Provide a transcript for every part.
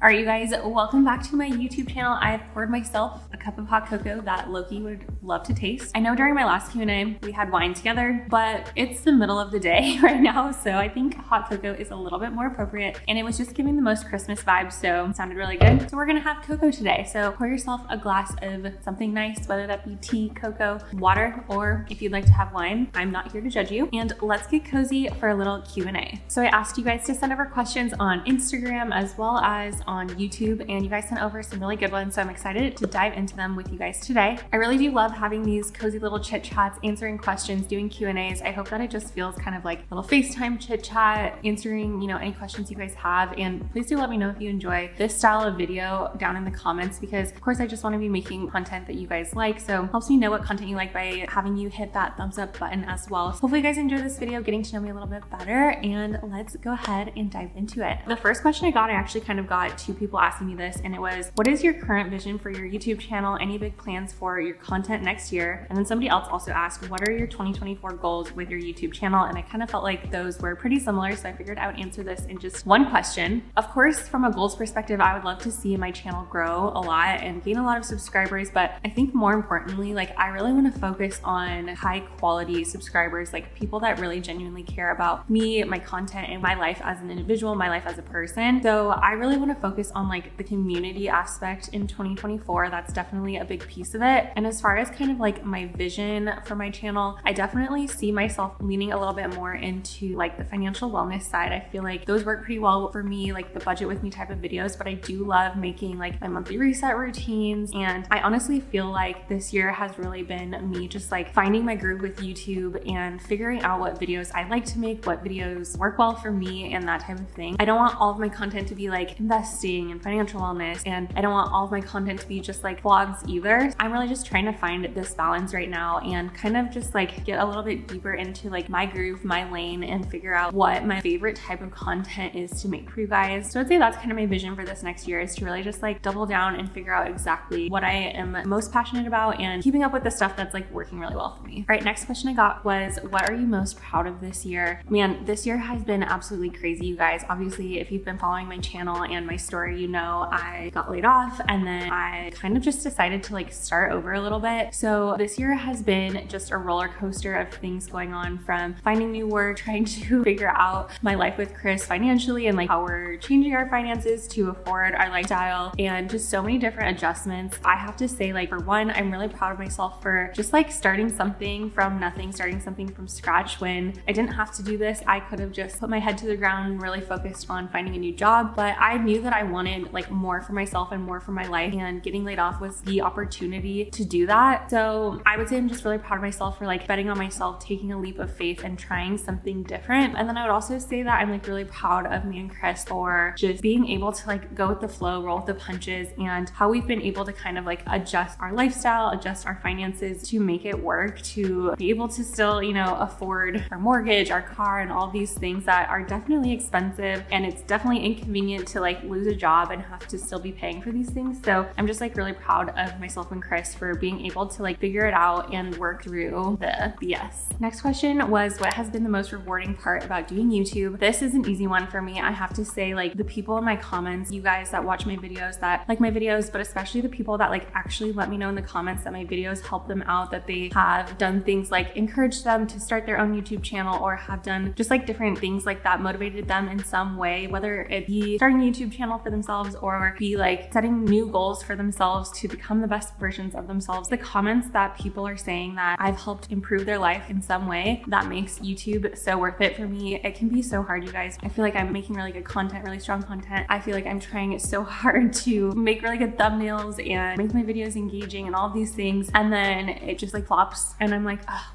All right, you guys, welcome back to my YouTube channel. I have poured myself a cup of hot cocoa that Loki would love to taste. I know during my last Q&A, we had wine together, but it's the middle of the day right now, so I think hot cocoa is a little bit more appropriate, and it was just giving the most Christmas vibes, so it sounded really good. So we're gonna have cocoa today. So pour yourself a glass of something nice, whether that be tea, cocoa, water, or if you'd like to have wine. I'm not here to judge you. And let's get cozy for a little Q&A. So I asked you guys to send over questions on Instagram as well as on YouTube, and you guys sent over some really good ones, so I'm excited to dive into them with you guys today. I really do love having these cozy little chit chats, answering questions, doing Q&As. I hope that it just feels kind of like a little FaceTime chit chat, answering, any questions you guys have. And please do let me know if you enjoy this style of video down in the comments, because of course I just want to be making content that you guys like. So it helps me know what content you like by having you hit that thumbs up button as well. So hopefully you guys enjoy this video, getting to know me a little bit better, and let's go ahead and dive into it. The first question I actually kind of got two people asking me this, and it was, what is your current vision for your YouTube channel? Any big plans for your content next year? And then somebody else also asked, what are your 2024 goals with your YouTube channel? And I kind of felt like those were pretty similar, so I figured I would answer this in just one question. Of course, from a goals perspective, I would love to see my channel grow a lot and gain a lot of subscribers, but I think more importantly, I really want to focus on high quality subscribers, people that really genuinely care about me, my content, and my life as an individual, my life as a person. So I really want to focus on the community aspect in 2024. That's definitely a big piece of it. And as far as kind of my vision for my channel, I definitely see myself leaning a little bit more into the financial wellness side. I feel like those work pretty well for me, the budget with me type of videos, but I do love making my monthly reset routines. And I honestly feel like this year has really been me just finding my groove with YouTube and figuring out what videos I like to make, what videos work well for me, and that type of thing. I don't want all of my content to be investing and financial wellness, and I don't want all of my content to be just vlogs either. I'm really just trying to find this balance right now and kind of just get a little bit deeper into my groove, my lane, and figure out what my favorite type of content is to make for you guys. So I'd say that's kind of my vision for this next year, is to really just double down and figure out exactly what I am most passionate about and keeping up with the stuff that's working really well for me. All right, next question I got was, what are you most proud of this year? Man, this year has been absolutely crazy, you guys. Obviously, if you've been following my channel and my story, I got laid off, and then I kind of just decided to start over a little bit. So this year has been just a roller coaster of things going on, from finding new work, trying to figure out my life with Chris financially, and how we're changing our finances to afford our lifestyle, and just so many different adjustments. I have to say, for one, I'm really proud of myself for just starting something from nothing, starting something from scratch. When I didn't have to do this, I could have just put my head to the ground and really focused on finding a new job. But I knew that I wanted more for myself and more for my life, and getting laid off was the opportunity to do that. So I would say I'm just really proud of myself for betting on myself, taking a leap of faith and trying something different. And then I would also say that I'm really proud of me and Chris for just being able to go with the flow, roll with the punches, and how we've been able to kind of adjust our lifestyle, adjust our finances to make it work, to be able to still, afford our mortgage, our car, and all these things that are definitely expensive, and it's definitely inconvenient to lose a job and have to still be paying for these things. So I'm just really proud of myself and Chris for being able to figure it out and work through the BS. Next question was, what has been the most rewarding part about doing YouTube? This is an easy one for me. I have to say, the people in my comments, you guys that watch my videos, that like my videos, but especially the people that actually let me know in the comments that my videos help them out, that they have done things encouraged them to start their own YouTube channel, or have done just different things that motivated them in some way, whether it be starting a YouTube channel for themselves or be setting new goals for themselves to become the best versions of themselves. The comments that people are saying that I've helped improve their life in some way, that makes YouTube so worth it for me. It can be so hard, you guys. I feel I'm making really good content, really strong content. I feel I'm trying so hard to make really good thumbnails and make my videos engaging and all of these things, and then it just flops, and I'm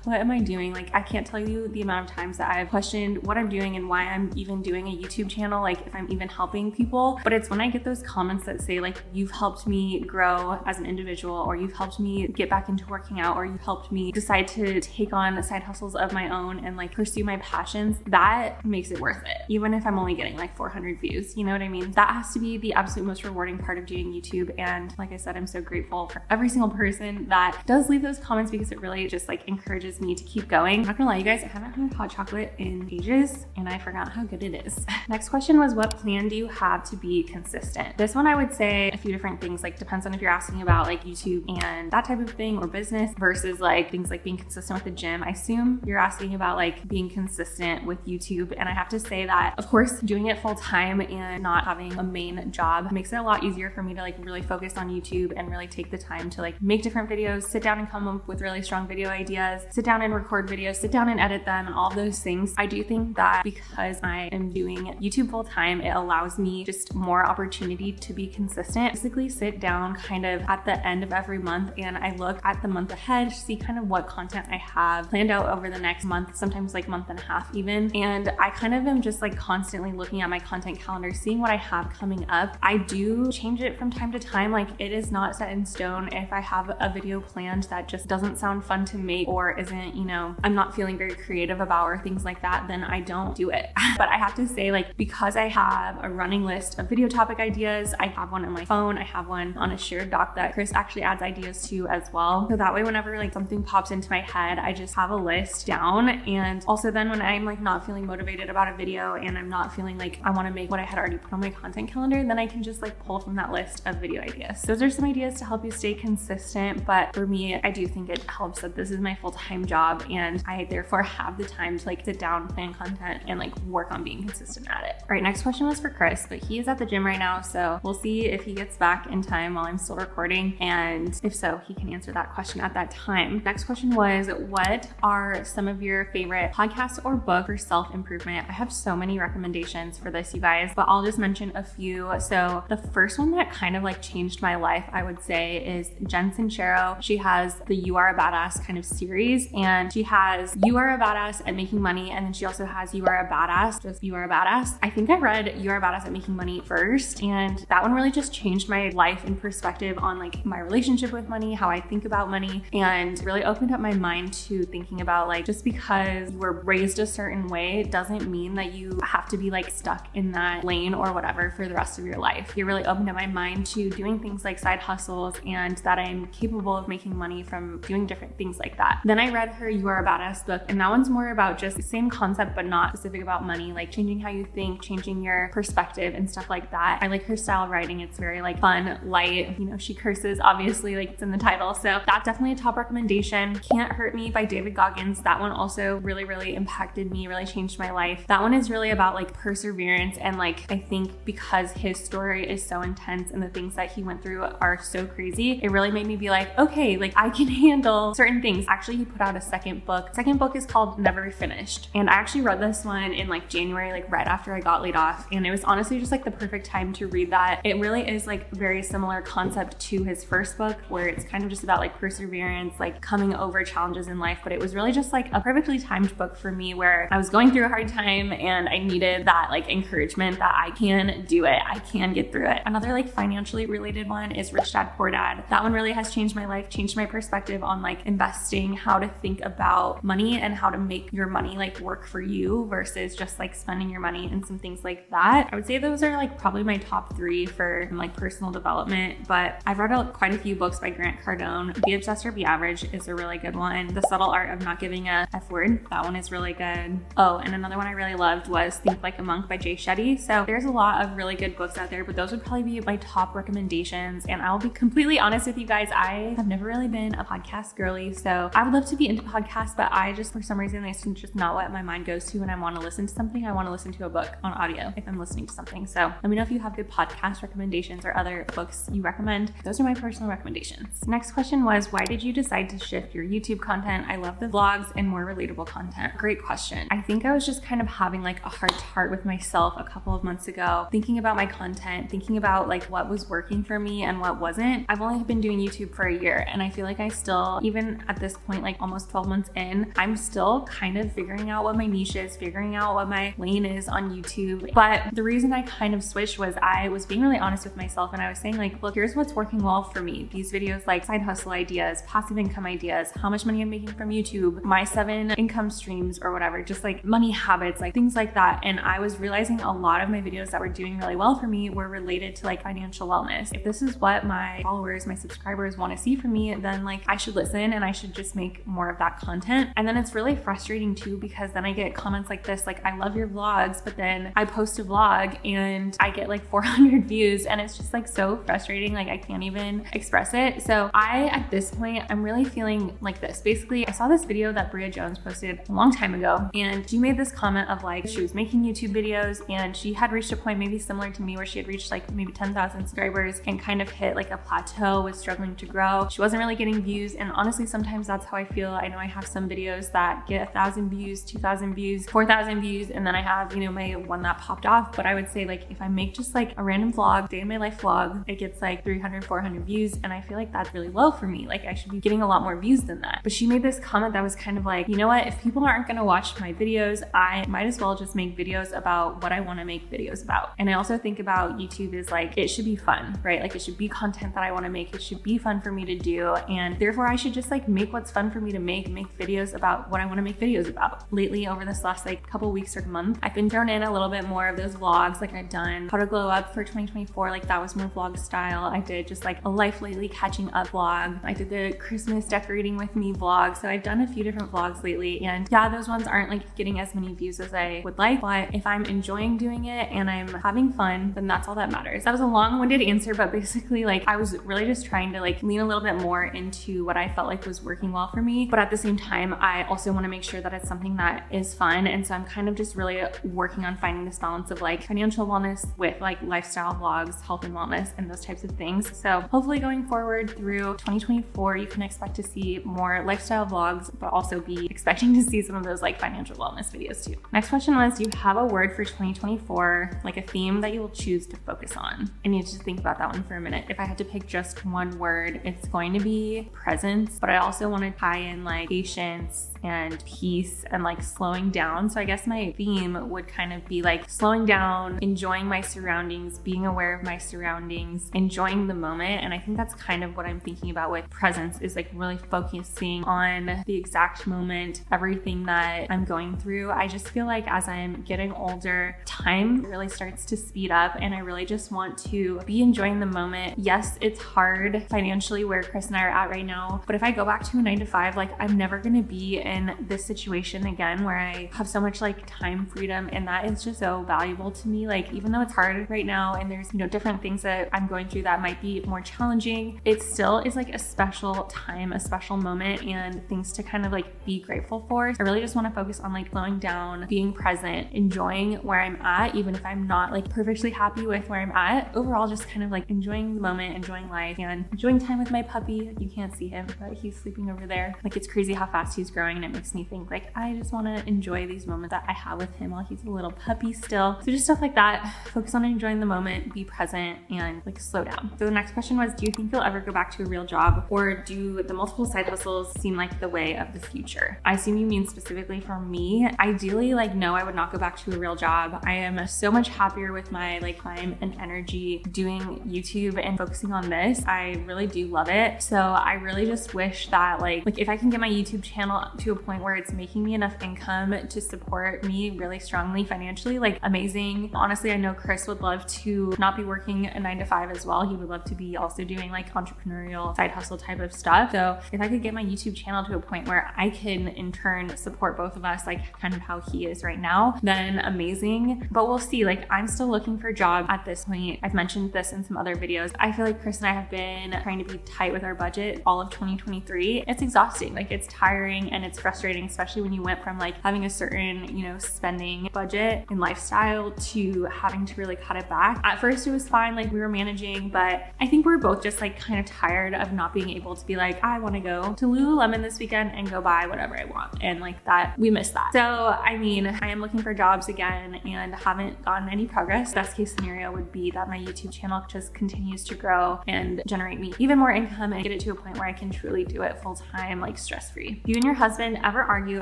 what am I doing? I can't tell you the amount of times that I've questioned what I'm doing and why I'm even doing a YouTube channel, if I'm even helping people. But it's when I get those comments that say you've helped me grow as an individual, or you've helped me get back into working out, or you've helped me decide to take on side hustles of my own and pursue my passions, that makes it worth it. Even if I'm only getting 400 views, you know what I mean? That has to be the absolute most rewarding part of doing YouTube. And like I said, I'm so grateful for every single person that does leave those comments, because it really just encourages me to keep going. I'm not gonna lie, you guys, I haven't had hot chocolate in ages, and I forgot how good it is. Next question was, what plan do you have to be be consistent. This one I would say a few different things, like depends on if you're asking about like YouTube and that type of thing or business versus like things like being consistent with the gym. I assume you're asking about like being consistent with YouTube. And I have to say that, of course, doing it full time and not having a main job makes it a lot easier for me to like really focus on YouTube and really take the time to like make different videos, sit down and come up with really strong video ideas, sit down and record videos, sit down and edit them, all those things. I do think that because I am doing YouTube full time, it allows me just more opportunity to be consistent. Basically sit down kind of at the end of every month and I look at the month ahead, see kind of what content I have planned out over the next month, sometimes like month and a half even. And I kind of am just like constantly looking at my content calendar, seeing what I have coming up. I do change it from time to time. Like it is not set in stone. If I have a video planned that just doesn't sound fun to make or isn't, you know, I'm not feeling very creative about or things like that, then I don't do it. But I have to say, like, because I have a running list of video topic ideas, I have one on my phone, I have one on a shared doc that Chris actually adds ideas to as well. So that way, whenever like something pops into my head, I just have a list down. And also then when I'm like not feeling motivated about a video and I'm not feeling like I want to make what I had already put on my content calendar, then I can just like pull from that list of video ideas. Those are some ideas to help you stay consistent. But for me, I do think it helps that this is my full-time job and I therefore have the time to like sit down, plan content, and like work on being consistent at it. All right, next question was for Chris, but he is at the gym right now, so we'll see if he gets back in time while I'm still recording, and if so, he can answer that question at that time. Next question was, what are some of your favorite podcasts or book for self-improvement? I have so many recommendations for this, you guys, but I'll just mention a few. So the first one that kind of like changed my life, I would say, is Jen Sincero. She has the You Are a Badass kind of series, and she has You Are a Badass at Making Money, and then she also has You Are a Badass, just You Are a Badass. I think I read You Are a Badass at Making Money first, and that one really just changed my life and perspective on like my relationship with money, how I think about money, and really opened up my mind to thinking about like, just because you were raised a certain way doesn't mean that you have to be like stuck in that lane or whatever for the rest of your life. It really opened up my mind to doing things like side hustles and that I'm capable of making money from doing different things like that. Then I read her You Are a Badass book, and that one's more about just the same concept but not specific about money, like changing how you think, changing your perspective and stuff like that. I like her style of writing. It's very like fun, light, you know, she curses obviously, like it's in the title, so that's definitely a top recommendation. Can't Hurt Me by David Goggins. That one also really impacted me, really changed my life. That one is really about like perseverance, and like I think because his story is so intense and the things that he went through are so crazy, it really made me be like, okay, like I can handle certain things. Actually, he put out a second book. Second book is called Never Finished, and I actually read this one in like January, like right after I got laid off, and it was honestly just like the perfect time to read that. It really is like a very similar concept to his first book, where it's kind of just about like perseverance, like coming over challenges in life, but it was really just like a perfectly timed book for me where I was going through a hard time and I needed that like encouragement that I can do it, I can get through it. Another like financially related one is Rich Dad Poor Dad. That one really has changed my life, changed my perspective on like investing, how to think about money and how to make your money like work for you versus just like spending your money and some things like that. I would say those are like probably my top three for like personal development, but I've read quite a few books by Grant Cardone. Be Obsessed or Be Average is a really good one. The Subtle Art of Not Giving a F Word, that one is really good. Oh, and another one I really loved was Think Like a Monk by Jay Shetty. So there's a lot of really good books out there, but those would probably be my top recommendations. And I'll be completely honest with you guys, I have never really been a podcast girly, so I would love to be into podcasts, but I just, for some reason, it's just not what my mind goes to when I want to listen to something. I want to listen to a book on audio if I'm listening to something. So let me know if you have good podcast recommendations or other books you recommend. Those are my personal recommendations. Next question was, why did you decide to shift your YouTube content? I love the vlogs and more relatable content. Great question. I think I was just kind of having like a heart to heart with myself a couple of months ago, thinking about my content, thinking about like what was working for me and what wasn't. I've only been doing YouTube for a year, and I feel like I still, even at this point, like almost 12 months in, I'm still kind of figuring out what my niche is, figuring out what my lane is on YouTube. But the reason I kind of switched was I was being really honest with myself, and I was saying like, look, here's what's working well for me. These videos like side hustle ideas, passive income ideas, how much money I'm making from YouTube, my 7 income streams or whatever, just like money habits, like things like that. And I was realizing a lot of my videos that were doing really well for me were related to like financial wellness. If this is what my followers, my subscribers want to see from me, then like I should listen and I should just make more of that content. And then it's really frustrating too, because then I get comments like this, like, I love your vlogs, but then I post a vlog and I get like 400 views and it's just like so frustrating. Like I can't even express it. So at this point, I'm really feeling like this. Basically, I saw this video that Bria Jones posted a long time ago, and she made this comment of like, she was making YouTube videos and she had reached a point maybe similar to me where she had reached like maybe 10,000 subscribers and kind of hit like a plateau, was struggling to grow. She wasn't really getting views. And honestly, sometimes that's how I feel. I know I have some videos that get 1,000 views, 2,000 views, 4,000 views, and then I have, you know, my one that popped off. But I would say like, if I make just like a random vlog, day in my life vlog, it gets like 300, 400 views. And I feel like that's really low for me. Like I should be getting a lot more views than that. But she made this comment that was kind of like, you know what, if people aren't gonna watch my videos, I might as well just make videos about what I wanna make videos about. And I also think about YouTube is like, it should be fun, right? Like it should be content that I wanna make. It should be fun for me to do. And therefore I should just like make what's fun for me to make videos about what I wanna make videos about. Lately, over this last like couple weeks or month, I've been thrown in a little bit more of those vlogs. Like I've done how to glow up for 2024. Like that was more vlog style. I did just like a life lately catching up vlog. I did the Christmas decorating with me vlog. So I've done a few different vlogs lately, and yeah, those ones aren't like getting as many views as I would like, but if I'm enjoying doing it and I'm having fun, then that's all that matters. That was a long-winded answer, but basically like I was really just trying to like lean a little bit more into what I felt like was working well for me. But at the same time, I also want to make sure that it's something that is fun. And so I'm kind of just really working on finding this balance of like financial wellness with like lifestyle vlogs, health and wellness, and those types of things. So hopefully going forward through 2024, you can expect to see more lifestyle vlogs, but also be expecting to see some of those like financial wellness videos too. Next question was, do you have a word for 2024, like a theme that you will choose to focus on? I need to think about that one for a minute. If I had to pick just one word, it's going to be presence, but I also want to tie in like patience and peace and like slowing down. So I guess my theme would kind of be like slowing down, enjoying my surroundings, being aware of my surroundings, enjoying the moment. And I think that's kind of what I'm thinking about with presence, is like really focusing on the exact moment, everything that I'm going through. I just feel like as I'm getting older, time really starts to speed up, and I really just want to be enjoying the moment. Yes, it's hard financially where Chris and I are at right now, but if I go back to a 9-to-5, like I'm never gonna be in this situation again where I have so much like time freedom, and that is just so valuable to me. Like even though it's hard right now and there's, you know, different things that I'm going through that might be more challenging, it still is like a special time, a special moment, and things to kind of like be grateful for. I really just want to focus on like slowing down, being present, enjoying where I'm at, even if I'm not like perfectly happy with where I'm at. Overall, just kind of like enjoying the moment, enjoying life, and enjoying time with my puppy. You can't see him, but he's sleeping over there. Like it's crazy how fast he's growing, and it makes me think like I just want to enjoy these moments that I have with him while he's a little puppy still. So just stuff like that. Focus on enjoying the moment, be present, and like slow down. So the next question was, do you think you'll ever go back to a real job, or do the multiple side hustles seem like the way of the future? I assume you mean specifically for me. Ideally, like no, I would not go back to a real job. I am so much happier with my like time and energy doing YouTube and focusing on this. I really do love it. So I really just wish that like if I can get my YouTube channel to a point where it's making me enough income to support me really strongly financially, like amazing. Honestly, I know Chris would love to not be working a 9-to-5 as well. He would love to be also doing like entrepreneurial side hustle type of stuff. So if I could get my YouTube channel to a point where I can in turn support both of us, like kind of how he is right now, then amazing. But we'll see. Like I'm still looking for a job at this point. I've mentioned this in some other videos. I feel like Chris and I have been trying to be tight with our budget all of 2023. It's exhausting. Like it's tiring and it's frustrating, especially when you went from like having a certain, you know, spending budget and lifestyle to having to really cut it back. At first it was fine, like we were managing, but I think we're both just like kind of tired of not being able to be like, I want to go to Lululemon this weekend and go buy whatever I want. And like that, we miss that. So I mean, I am looking for jobs again and haven't gotten any progress. Best case scenario would be that my YouTube channel just continues to grow and generate me even more income and get it to a point where I can truly do it full time, like stress free. Do you and your husband ever argue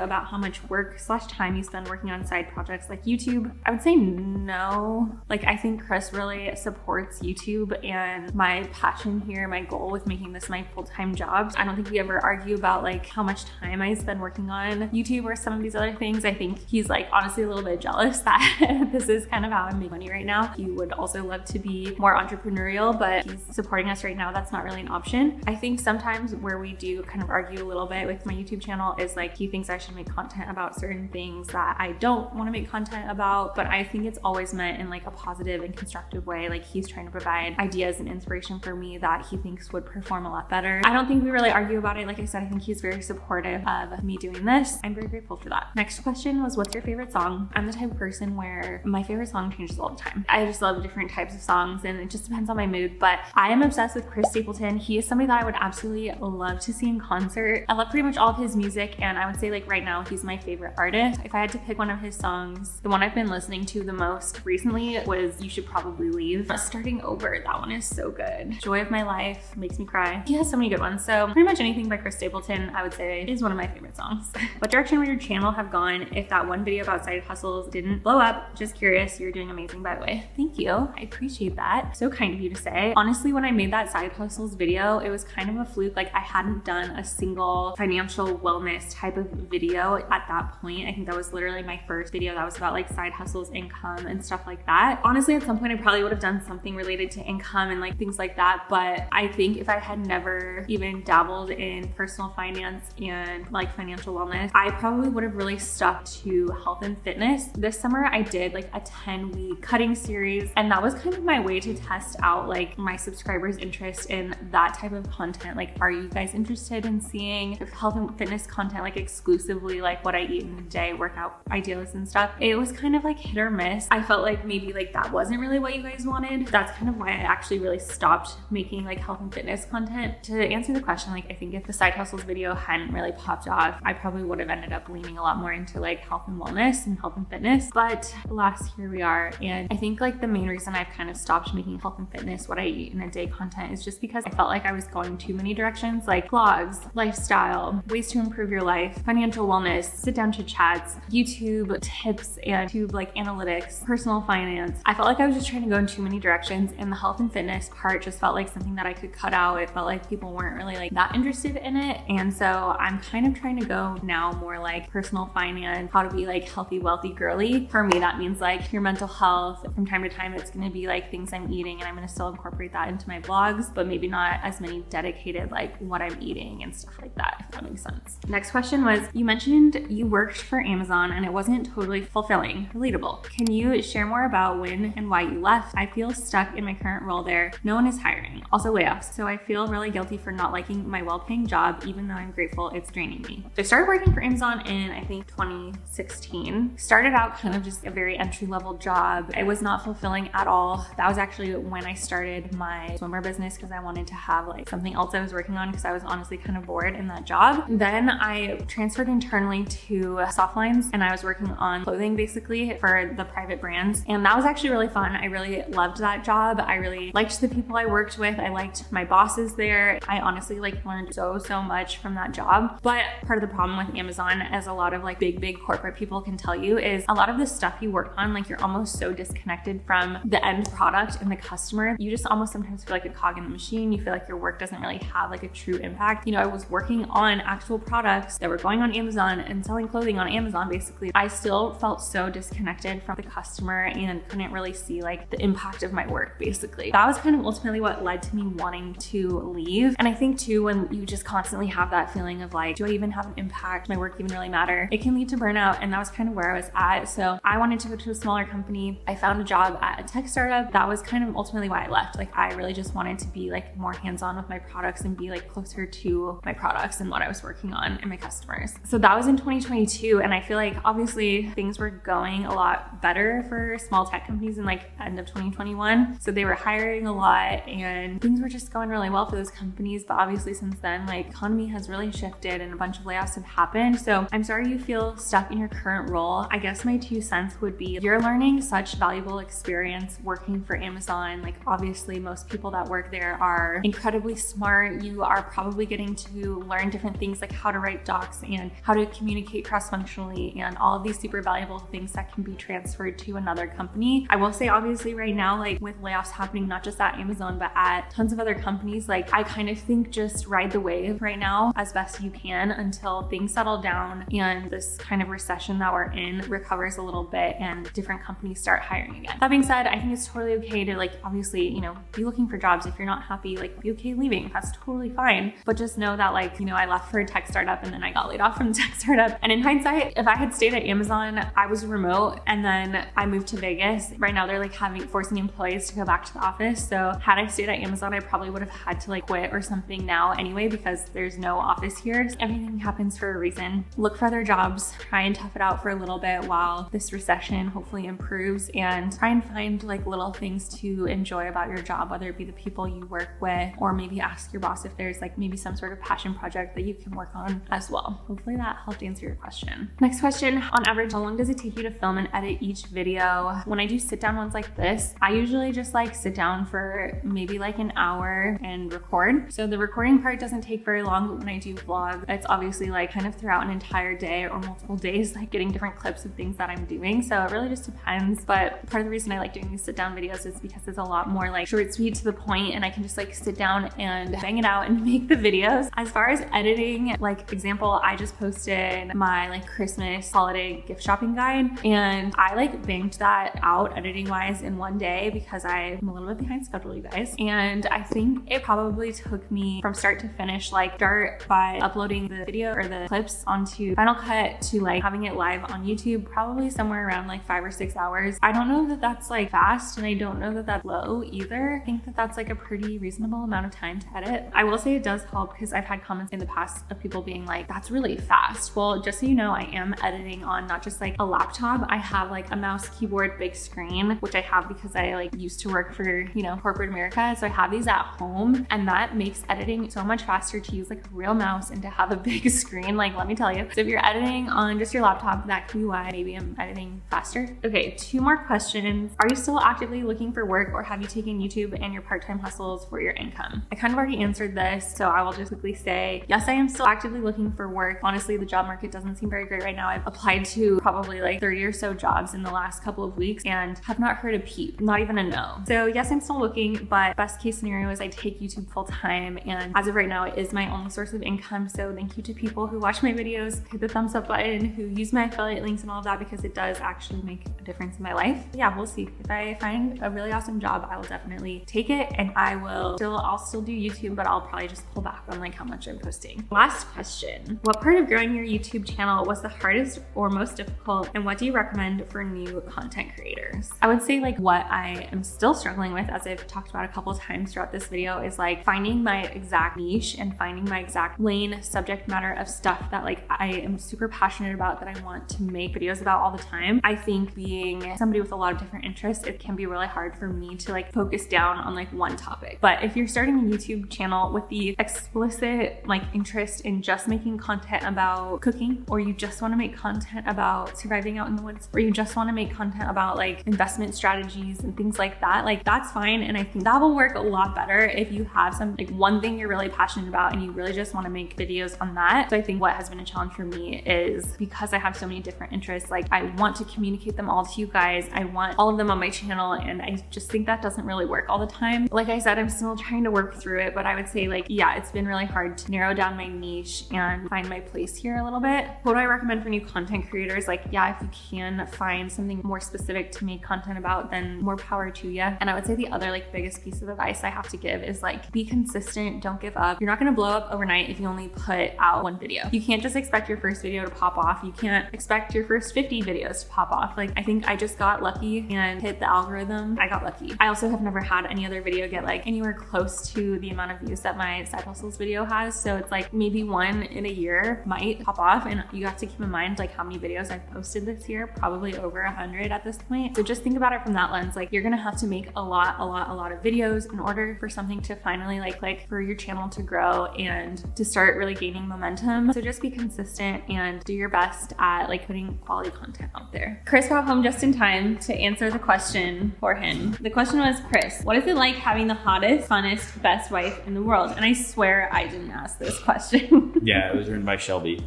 about how much work/time you spend working on side projects like YouTube? I would say no. Like I think Chris really supports YouTube and my passion here, my goal with making this my full-time job. I don't think we ever argue about like how much time I spend working on YouTube or some of these other things. I think he's like honestly a little bit jealous that this is kind of how I'm making money right now. He would also love to be more entrepreneurial, but he's supporting us right now. That's not really an option. I think sometimes where we do kind of argue a little bit with my YouTube channel is always like, he thinks I should make content about certain things that I don't want to make content about, but I think it's always meant in like a positive and constructive way. Like he's trying to provide ideas and inspiration for me that he thinks would perform a lot better. I don't think we really argue about it. Like I said, I think he's very supportive of me doing this. I'm very grateful for that. Next question was, what's your favorite song? I'm the type of person where my favorite song changes all the time. I just love different types of songs and it just depends on my mood, but I am obsessed with Chris Stapleton. He is somebody that I would absolutely love to see in concert. I love pretty much all of his music, and I would say like right now he's my favorite artist. If I had to pick one of his songs, the one I've been listening to the most recently was You Should Probably Leave. Starting Over, that one is so good. Joy of My Life makes me cry. He has so many good ones. So pretty much anything by Chris Stapleton, I would say, is one of my favorite songs. What direction would your channel have gone if that one video about side hustles didn't blow up? Just curious. You're doing amazing, by the way. Thank you. I appreciate that. So kind of you to say. Honestly, when I made that side hustles video, it was kind of a fluke. Like I hadn't done a single financial wellness type of video at that point. I think that was literally my first video that was about like side hustles, income, and stuff like that. Honestly, at some point I probably would have done something related to income and like things like that. But I think if I had never even dabbled in personal finance and like financial wellness, I probably would have really stuck to health and fitness. This summer I did like a 10-week cutting series, and that was kind of my way to test out like my subscribers' interest in that type of content. Like, are you guys interested in seeing health and fitness content, like exclusively like what I eat in a day, workout ideas and stuff? It was kind of like hit or miss. I felt like maybe like that wasn't really what you guys wanted. That's kind of why I actually really stopped making like health and fitness content. To answer the question, like I think if the side hustles video hadn't really popped off, I probably would have ended up leaning a lot more into like health and wellness and health and fitness. But alas, here we are. And I think like the main reason I've kind of stopped making health and fitness, what I eat in a day content, is just because I felt like I was going too many directions, like vlogs, lifestyle, ways to improve your life, financial wellness, sit down chit chats, YouTube tips and YouTube like analytics, personal finance. I felt like I was just trying to go in too many directions, and the health and fitness part just felt like something that I could cut out. It felt like people weren't really like that interested in it. And so I'm kind of trying to go now more like personal finance, how to be like healthy, wealthy, girly. For me, that means like your mental health. From time to time, it's going to be like things I'm eating, and I'm going to still incorporate that into my vlogs, but maybe not as many dedicated like what I'm eating and stuff like that, if that makes sense. Next question was, you mentioned you worked for Amazon and it wasn't totally fulfilling. Relatable. Can you share more about when and why you left? I feel stuck in my current role there. No one is hiring. Also layoffs. So I feel really guilty for not liking my well-paying job, even though I'm grateful it's draining me. So I started working for Amazon in, I think, 2016. Started out kind of just a very entry-level job. It was not fulfilling at all. That was actually when I started my swimwear business, because I wanted to have like something else I was working on, because I was honestly kind of bored in that job. Then I transferred internally to Softlines, and I was working on clothing basically for the private brands. And that was actually really fun. I really loved that job. I really liked the people I worked with. I liked my bosses there. I honestly like learned so much from that job. But part of the problem with Amazon, as a lot of like big corporate people can tell you, is a lot of the stuff you work on, like you're almost so disconnected from the end product and the customer. You just almost sometimes feel like a cog in the machine. You feel like your work doesn't really have like a true impact. You know, I was working on actual products that were going on Amazon and selling clothing on Amazon basically. I still felt so disconnected from the customer and couldn't really see like the impact of my work basically. That was kind of ultimately what led to me wanting to leave. And I think too, when you just constantly have that feeling of like, do I even have an impact? My work even really matter? It can lead to burnout, and that was kind of where I was at. So I wanted to go to a smaller company. I found a job at a tech startup. That was kind of ultimately why I left. Like I really just wanted to be like more hands-on with my products and be like closer to my products and what I was working on and my customers. So that was in 2022. And I feel like obviously things were going a lot better for small tech companies in like end of 2021. So they were hiring a lot and things were just going really well for those companies. But obviously since then, like economy has really shifted and a bunch of layoffs have happened. So I'm sorry you feel stuck in your current role. I guess my 2 cents would be, you're learning such valuable experience working for Amazon. Like obviously most people that work there are incredibly smart. You are probably getting to learn different things like how to write docs and how to communicate cross-functionally and all of these super valuable things that can be transferred to another company. I will say obviously right now, like with layoffs happening, not just at Amazon, but at tons of other companies, like I kind of think just ride the wave right now as best you can until things settle down and this kind of recession that we're in recovers a little bit and different companies start hiring again. That being said, I think it's totally okay to like, obviously, you know, be looking for jobs. If you're not happy, like be okay leaving. That's totally fine. But just know that like, you know, I left for a tech startup and then I got laid off from the tech startup. And in hindsight, if I had stayed at Amazon, I was remote and then I moved to Vegas. Right now they're like forcing employees to go back to the office. So had I stayed at Amazon, I probably would have had to like quit or something now anyway, because there's no office here. So everything happens for a reason. Look for other jobs, try and tough it out for a little bit while this recession hopefully improves, and try and find like little things to enjoy about your job, whether it be the people you work with, or maybe ask your boss if there's like maybe some sort of passion project that you can work on as well. Hopefully that helped answer your question. Next question, on average, how long does it take you to film and edit each video? When I do sit down ones like this, I usually just like sit down for maybe like an hour and record. So the recording part doesn't take very long, but when I do vlog, it's obviously like kind of throughout an entire day or multiple days, like getting different clips of things that I'm doing. So it really just depends. But part of the reason I like doing these sit down videos is because it's a lot more like short, sweet, to the point, and I can just like sit down and bang it out and make the videos. As far as editing, like example, I just posted my like Christmas holiday gift shopping guide, and I like banged that out editing wise in one day because I'm a little bit behind schedule, you guys. And I think it probably took me from start to finish, like start by uploading the video or the clips onto Final Cut to like having it live on YouTube, probably somewhere around like 5 or 6 hours. I don't know that that's like fast, and I don't know that that's low either. I think that that's like a pretty reasonable amount of time to edit. I will say it does help because I've had comments in the past of people being like, that's really fast. Well, just so you know, I am editing on not just like a laptop. I have like a mouse, keyboard, big screen, which I have because I like used to work for, you know, corporate America. So I have these at home, and that makes editing so much faster to use like a real mouse and to have a big screen, like let me tell you. So if you're editing on just your laptop, that could be why maybe I'm editing faster. Okay, 2 more questions. Are you still actively looking for work, or have you taken YouTube and your part-time hustles for your income? I kind of already answered this, so I will just quickly say, yes, I am still actively looking for work. Honestly, the job market doesn't seem very great right now. I've applied to probably like 30 or so jobs in the last couple of weeks and have not heard a peep, not even a no. So yes, I'm still looking, but best case scenario is I take YouTube full time, and as of right now, it is my only source of income. So thank you to people who watch my videos, hit the thumbs up button, who use my affiliate links and all of that, because it does actually make a difference in my life. Yeah, we'll see. If I find a really awesome job, I will definitely take it, and I'll still do YouTube, but I'll probably just pull back on like how much I'm posting. Last question. What part of growing your YouTube channel was the hardest or most difficult, and what do you recommend for new content creators? I would say like what I am still struggling with, as I've talked about a couple of times throughout this video, is like finding my exact niche and finding my exact lane, subject matter of stuff that like I am super passionate about, that I want to make videos about all the time. I think being somebody with a lot of different interests, it can be really hard for me to like focus down on like one topic. But if you're starting a YouTube channel with the explicit like interest in just making content about cooking, or you just want to make content about surviving out in the woods, or you just want to make content about like investment strategies and things like that, like that's fine. And I think that will work a lot better if you have some like one thing you're really passionate about and you really just want to make videos on that. So I think what has been a challenge for me is because I have so many different interests, like I want to communicate them all to you guys. I want all of them on my channel, and I just think that doesn't really work all the time. Like I said, I'm still trying to work through it, but I would say like, yeah, it's been really hard to narrow down my niche and find my place here a little bit. What do I recommend for new content creators? Like, yeah, if you can find something more specific to make content about, then more power to you. And I would say the other like biggest piece of advice I have to give is like, be consistent, don't give up. You're not gonna blow up overnight if you only put out one video. You can't just expect your first video to pop off. You can't expect your first 50 videos to pop off. Like I think I just got lucky and hit the algorithm. I got lucky. I also have never had any other video get like anywhere close to the amount of views that my side hustles video has. So it's like maybe one in a year might pop off, and you have to keep in mind like how many videos I've posted this year, probably over 100 at this point. So just think about it from that lens. Like you're gonna have to make a lot of videos in order for something to finally like click, for your channel to grow and to start really gaining momentum. So just be consistent and do your best at like putting quality content out there. Chris got home just in time to answer the question for him. The question was, Chris, what is it like having the hottest, funnest, best wife in the world? And I swear I didn't ask this question. Yeah, it was written by Shelby.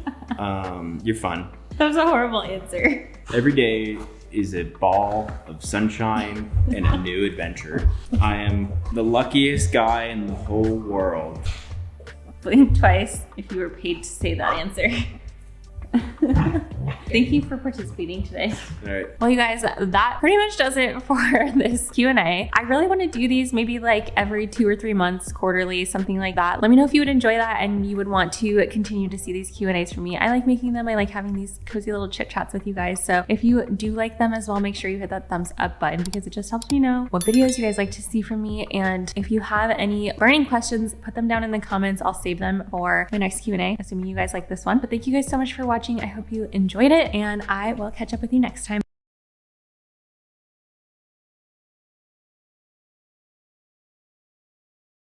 You're fun. That was a horrible answer. Every day is a ball of sunshine and a new adventure. I am the luckiest guy in the whole world. Blink twice if you were paid to say that answer. Thank you for participating today. All right. Well, you guys, that pretty much does it for this Q&A. I really want to do these maybe like every 2 or 3 months, quarterly, something like that. Let me know if you would enjoy that and you would want to continue to see these Q&As from me. I like making them. I like having these cozy little chit chats with you guys. So if you do like them as well, make sure you hit that thumbs up button because it just helps me know what videos you guys like to see from me. And if you have any burning questions, put them down in the comments. I'll save them for my next Q&A, assuming you guys like this one. But thank you guys so much for watching. I hope you enjoyed it and I will catch up with you next time.